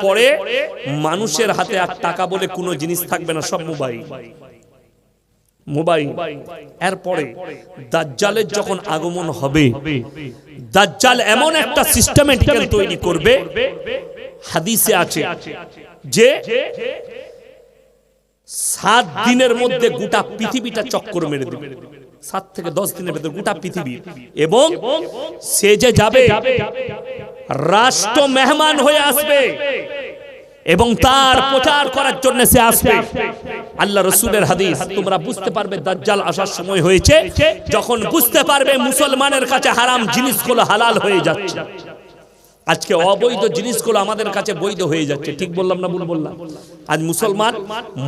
পরে মানুষের হাতে আর টাকা বলে কোনো জিনিস থাকবে না, সব মোবাইল। এরপরে দাজ্জালের যখন আগমন হবে, দাজ্জাল এমন একটা সিস্টেমেটিক্যাল তৈরি করবে, হাদিসে আছে যে 7 দিনের মধ্যে গোটা পৃথিবীটা চক্কর মেরে দেবে, 7 থেকে 10 দিনের ভেতর গোটা পৃথিবী। এবং সে যে যাবে রাষ্ট্র মেহমান হয়ে আসবে এবং তার প্রচার করার জন্য সে আসবে। আল্লাহ রাসূলের হাদিস, তোমরা বুঝতে পারবে দাজ্জাল আসার সময় হয়েছে যখন বুঝতে পারবে মুসলমানের কাছে হারাম জিনিসগুলো হালাল হয়ে যাচ্ছে। আজকে অবৈধ জিনিসগুলো আমাদের কাছে বৈধ হয়ে যাচ্ছে, ঠিক বললাম না ভুল বললাম? আজ মুসলমান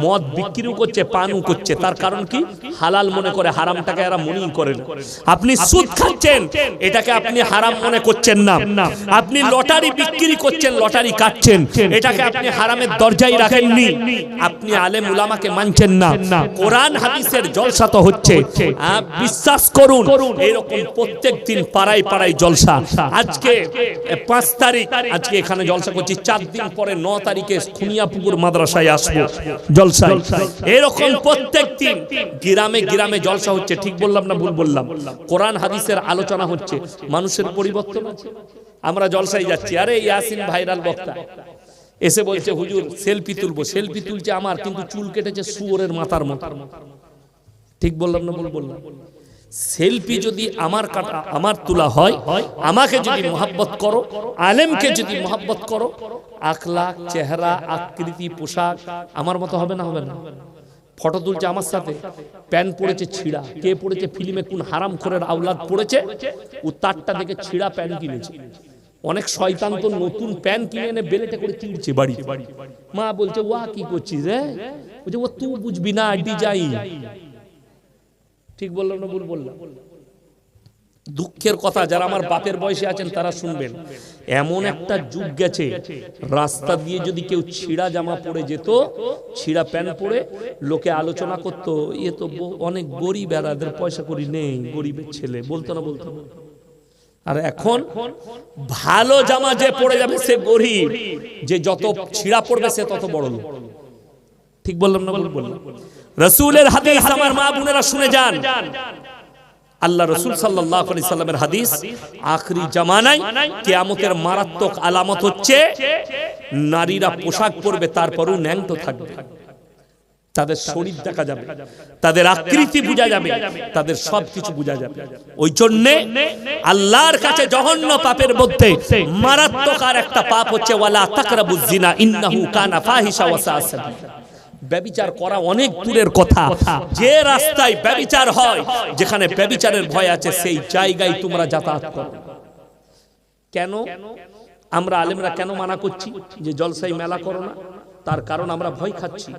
মদ বিক্রিও করছে, পানও করছে, তার কারণ কি? হালাল মনে করে, হারামটাকে এরা মনেই করেন। আপনি সুদ খাচ্ছেন, এটাকে আপনি হারাম মনে করছেন না। আপনি লটারি বিক্রি করছেন, লটারি কাটছেন, এটাকে আপনি হারামের দরজায় রাখেননি। আপনি আলেম উলামাকে মানছেন না। কোরআন হাদিসের জলসা তো হচ্ছে, বিশ্বাস করুন। এরকম প্রত্যেক দিন পাড়ায় পাড়ায় জলসা। আজকে 5 তারিখ, আজকে এখানে জলসা করছি, 4 দিন পরে 9 তারিখে খুনিয়াপুকুর মাদ্রাসায় আসবো জলসায়। এরকম প্রত্যেক দিন গ্রামে গ্রামে জলসা হচ্ছে, ঠিক বললাম না ভুল বললাম? কোরআন হাদিসের আলোচনা হচ্ছে, মানুষের পরিবর্তন আছে। আমরা জলসায় যাচ্ছি, আরে ইয়াসিন ভাইরাল বক্তা এসে বলছে হুজুর সেলফি তুলবো। সেলফি তুলছে আমার, কিন্তু চুল কেটেছে শুয়োরের মাথার মতো। ঠিক বললাম না ভুল বললাম? সেলফি যদি আমার তোলা হয়, আমাকে যদি মোহাব্বত করো, আলেমকে যদি মোহাব্বত করো, আখলাক, চেহারা, আকৃতি, পোশাক আমার মতো হবে না? হবে না? ফটো তুলছে আমার সাথে, প্যান্ট পড়েছে ছিঁড়া, কে পড়েছে? ফিল্মে কোন হারামখোরের আওলাদ পড়েছে, ও তারটা দেখে ছিঁড়া প্যান্ট কিনেছে। অনেক শয়তান তো নতুন প্যান্ট কিনে এনে বেলেটে করে চিড়ছে বাড়ি। মা বলছে ওয়া কি করছিস রে? বলছে ও তুই বুঝবি না, ডিজাইন। ঠিক বললাম না ভুল বললাম? দুঃখের কথা, যারা আমার বাপের বয়সে আছেন তারা শুনবেন, এমন একটা যুগ গেছে, রাস্তা দিয়ে যদি কেউ ছিঁড়া জামা পরে যেত, ছিঁড়া প্যান্ট পরে, লোকে আলোচনা করতো এ তো অনেক গরিব, এদের পয়সা করি নেই, গরিবের ছেলে, বলতো না? বলতো। আর এখন ভালো জামা যে পরে যাবে সে গরিব, যে যত ছিঁড়া পড়বে সে তত বড় লোক। ঠিক বললাম না ভুল বললাম? রাসূলের হাদিস আমার মা বোনেরা শুনে যান। আল্লাহ রাসূল সাল্লাল্লাহু আলাইহি সাল্লামের হাদিস, আখরি জামানায় কিয়ামতের মারাত্মক আলামত হচ্ছে নারীরা পোশাক পরবে তারপরও ন্যাংটো থাকবে, তাদের শরীর দেখা যাবে, তাদের আকৃতি বোঝা যাবে, তাদের সবকিছু বোঝা যাবে। ওই জন্য আল্লাহর কাছে জঘন্য পাপের মধ্যে মারাত্মক আর একটা পাপ হচ্ছে ওয়ালা তাকরাবুজ জিনা ইন্নাহু কানা ফাহিশা ওয়া সাআ সাবিলা। ব্যভিচার করা অনেক দূরের কথা, যে রাস্তায় ব্যভিচার হয়, যেখানে ব্যভিচারের ভয় আছে, সেই জায়গায় তোমরা যাতায়াত করো। কেন আমরা আলেমরা কেন মানা করছি যে জলসাই মেলা করো না? তার কারণ আমরা ভয় খাচ্ছি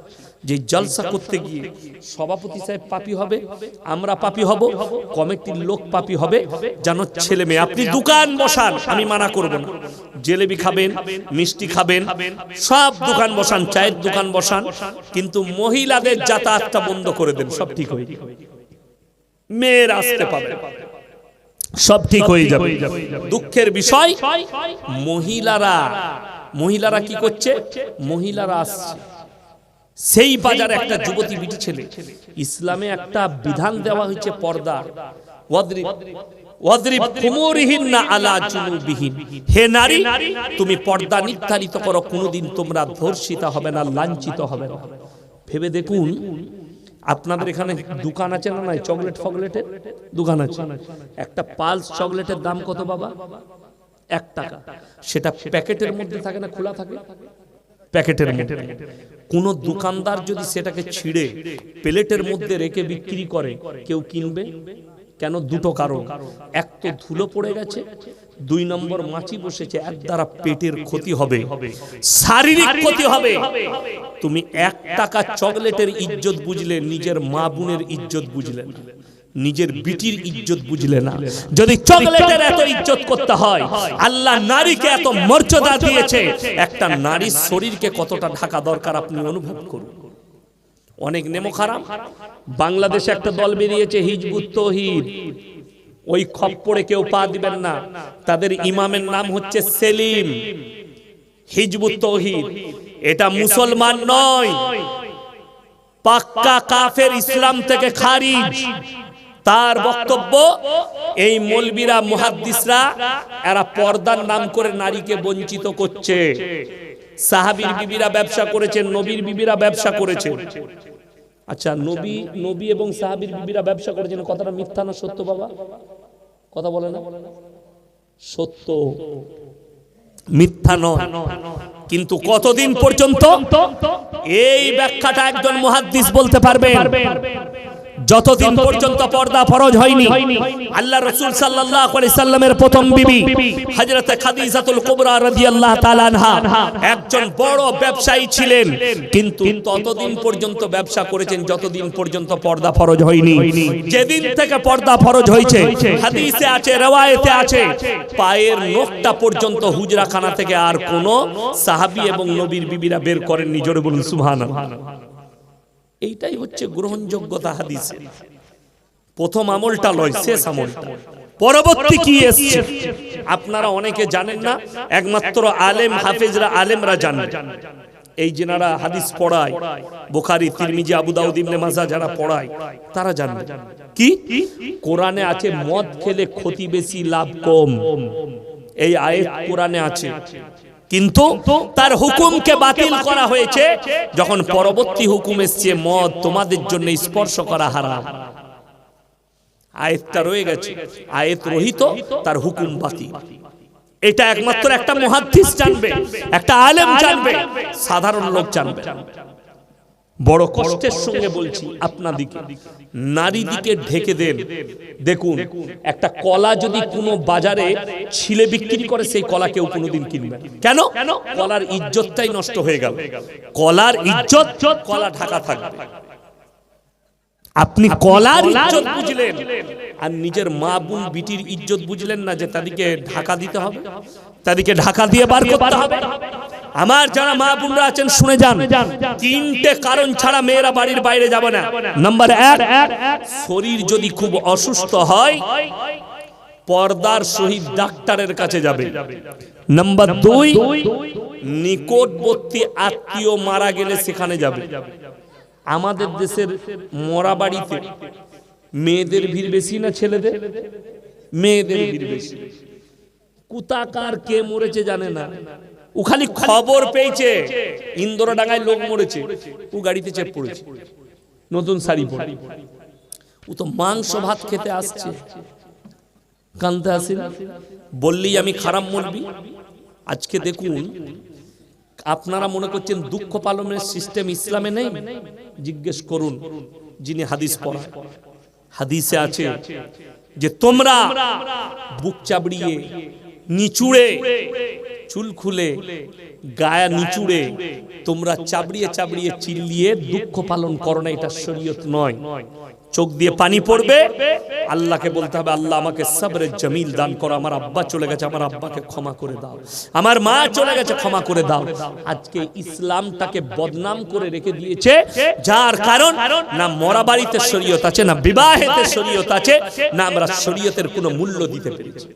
যে জলসা করতে গিয়ে সভাপতি সাহেব পাপী হবে, আমরা পাপী হব, কমিটির লোক পাপী হবে। জানো ছেলে মেয়ে, আপনি দোকান বসান, আমি মানা করব না, জিলেবি খাবেন, মিষ্টি খাবেন, সব দোকান বসান, চায়ের দোকান বসান, কিন্তু মহিলাদের যাতায়াতটা বন্ধ করে দেন, সব ঠিক হয়ে যাবে, মেয়েরা আসতে পাবে, সব ঠিক হয়ে যাবে। দুঃখের বিষয়, মহিলারা কি করছে? মহিলারা আসছে। সেই বাজারে একটা যুবতী বিটি ছেলে, ইসলামে একটা বিধান দেওয়া হয়েছে পর্দার, ওয়াদরিব খুমুরিহিন্না আলা জুনুবিহিন। হে নারী, তুমি পর্দা নির্ধারিত করো, কোনোদিন তোমরা ধর্ষিতা হবে না, লাঞ্ছিত হবে না। ভেবে দেখুন, আপনাদের এখানে দোকান আছে না নাই? চকলেট ফকলেটের দোকান আছে। একটা পালস চকলেটের দাম কত বাবা? 1 টাকা। সেটা প্যাকেটের মধ্যে থাকে না, খোলা থাকে প্যাকেটের মধ্যে। কোন দোকানদার যদি সেটাকে ছিঁড়ে প্লেটের মধ্যে রেখে বিক্রি করে, কেউ কিনবে কেন? দুটো কারণ, এক তো ধুলো পড়ে গেছে, 2 নম্বর মাছি বসেছে, এর দ্বারা পেটের ক্ষতি হবে, শারীরিক ক্ষতি হবে। তুমি 1 টাকা চকলেটের ইজ্জত বুঝলে, নিজের মা বোনের ইজ্জত বুঝলে না, নিজের বিটির ইজ্জত বুঝলে না। যদি চকলেটের এত ইজ্জত করতে হয়, আল্লাহ নারীকে এত মর্যাদা দিয়েছে, একটা নারীর শরীরকে কতটা ঢাকা দরকার আপনি অনুভব করুন। অনেক নেমখারাম। বাংলাদেশে একটা দল বেরিয়েছে হিজবুত তৌহিদ, ওই খপ্পরে কেউ পা দিবেন না। তাদের ইমামের নাম হচ্ছে সেলিম। হিজবুত তাওহীদ, এটা মুসলমান নয়, পাক্কা কাফের, ইসলাম থেকে খারিজ। তার বক্তব্য এই মৌলবীরা মুহাদ্দিসরা এরা পর্দার নাম করে নারীকে বঞ্চিত করছে। সাহাবীর বিবিরা ব্যবসা করেছেন, নবীর বিবিরা ব্যবসা করেছেন। আচ্ছা, নবী এবং সাহাবীর বিবিরা ব্যবসা করেছেন, কথাটা মিথ্যা না সত্য বাবা? কথা বলে না? সত্য, মিথ্যা নয়। কিন্তু কতদিন পর্যন্ত? এই ব্যাখ্যাটা একজন মুহাদ্দিস বলতে পারবেন যতদিন পর্যন্ত পর্দা ফরজ হয়নি। আল্লাহ রাসূল সাল্লাল্লাহু আলাইহি সাল্লামের প্রথম বিবি হযরত খাদিজাতুল কুবরা রাদিয়াল্লাহু তাআলা আনহা একজন বড় ব্যবসায়ী ছিলেন, কিন্তু ততদিন পর্যন্ত ব্যবসা করেছেন যতদিন পর্যন্ত পর্দা ফরজ হয়নি। যেদিন থেকে পর্দা ফরজ হয়েছে, হাদিসে আছে, রওয়ায়েতে আছে, পায়ের নখটা পর্যন্ত হুজরাখানা থেকে আর কোন সাহাবী এবং নবীর বিবিরা বের করেননি। জোরে বলুন সুবহানাল্লাহ। এইটাই হচ্ছে গ্রহণযোগ্যতা হাদিসে। প্রথম আমলটা লয়, শেষ আমলটা। পরবর্তী কি এসেছে আপনারা অনেকে জানেন না, একমাত্র আলেম হাফেজরা, আলেমরা জানেন। এই যেনারা হাদিস পড়ায়, বুখারী, তিরমিজি, আবু দাউদ, ইবনে মাজাহ যারা পড়ায়, তারা জানেন কি কোরআনে আছে মদ খেলে ক্ষতি বেশি লাভ কম। এই আয়াত কোরআনে আছে, কিন্তু তার হুকুমকে বাতিল করা হয়েছে যখন পরবর্তী হুকুম এসেছে মদ তোমাদের জন্য স্পর্শ করা হারাম। আয়াতটা রয়ে গেছে, আয়াত রহিত, তার হুকুম বাতিল। এটা একমাত্র একটা মুহাদ্দিস জানবে, একটা আলেম জানবে, সাধারণ লোক জানবে। বড় কষ্টের সঙ্গে বলছি আপনাদিকে, নারীদিকে ঢেকে দেন। দেখুন, একটা কলা যদি কোনো বাজারে ছিলে বিক্রি করে, সেই কলা কেউ কোনোদিন কিনবে কেন? কলার ইজ্জতটাই নষ্ট হয়ে গেল। কলার ইজ্জত, কলা ঢাকা থাকবে। আপনি কলার ইজ্জত বুঝলেন, আর নিজের মা বোন বিটির ইজ্জত বুঝলেন না, যে তাদেরকে ঢাকা দিতে হবে, তাদেরকে ঢাকা দিয়ে বার করতে হবে। আমার যারা মা বোনরা আছেন শুনে যান, তিনটে কারণ ছাড়া মেয়েরা বাড়ির বাইরে যাবে না। নাম্বার 1, শরীর যদি খুব অসুস্থ হয় পর্দার সহিত ডাক্তারের কাছে যাবে। নাম্বার 2, নিকটবর্তী আত্মীয় মারা গেলে সেখানে যাবে। আমাদের দেশের মরা বাড়িতে মেয়েদের ভিড় বেশি না ছেলেদের? মেয়েদের ভিড় বেশি। কুতাকার কে মরেছে জানে না, ও খালি খবর পেয়েছে ইন্দ্রডাঙ্গায় লোক মরেছে, ও গাড়িতে চেপ পড়েছে, নতুন শাড়ি পরে। ও তো মাংস ভাত খেতে আসছে, কানতে আসেন। বললেই আমি খারাপ মরবি। আজকে দেখুন, আপনারা মনে করছেন দুঃখ পালনের সিস্টেম ইসলামে নেই? জিজ্ঞেস করুন যিনি হাদিস পড়ায়। হাদিসে আছে যে তোমরা বুক চাবড়িয়ে, নিচুড়ে, চুল খুলে, গায়া নিচুড়ে তোমরা চাবড়িয়ে চাবড়িয়ে চিল্লিয়ে দুঃখ পালন করো না, এটা শরীয়ত নয়। চোখ দিয়ে পানি পড়বে, আল্লাহকে বলতে হবে আল্লাহ আমাকে সবরে জামিল দান করো, আমার আব্বা চলে গেছে, আমার আব্বাকে ক্ষমা করে দাও, আমার মা চলে গেছে, ক্ষমা করে দাও। আজকে ইসলামটাকে বদনাম করে রেখে দিয়েছে, যার কারণ না মরা বাড়িতে শরীয়ত আছে, না বিবাহেতে শরীয়ত আছে, না আমরা শরীয়তের কোনো মূল্য দিতে পেরেছি।